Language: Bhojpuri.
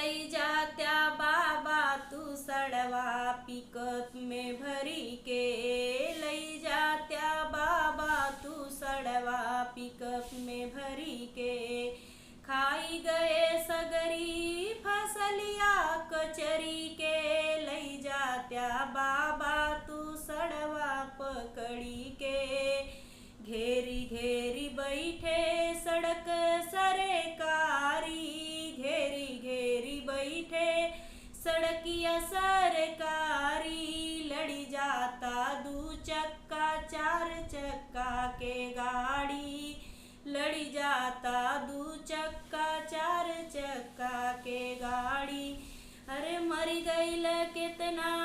लई जात्या बाबा तू सड़वा पिकअप में भरी के, लई जात्या बाबा तू सड़वा पिकअप में भरी के। खाई गए सगरी फसलिया कचरी के, लई जात्या बाबा तू सड़वा पकड़ी के। घेरी घेरी बैठे सड़क सरकारी, घेरी घेरी बैठे सड़किया सरकारी। लड़ी जाता दू चक्का चार चक्का के गाड़ी, लड़ी जाता दू चक्का चार चक्का के गाड़ी। अरे मर गईल कितना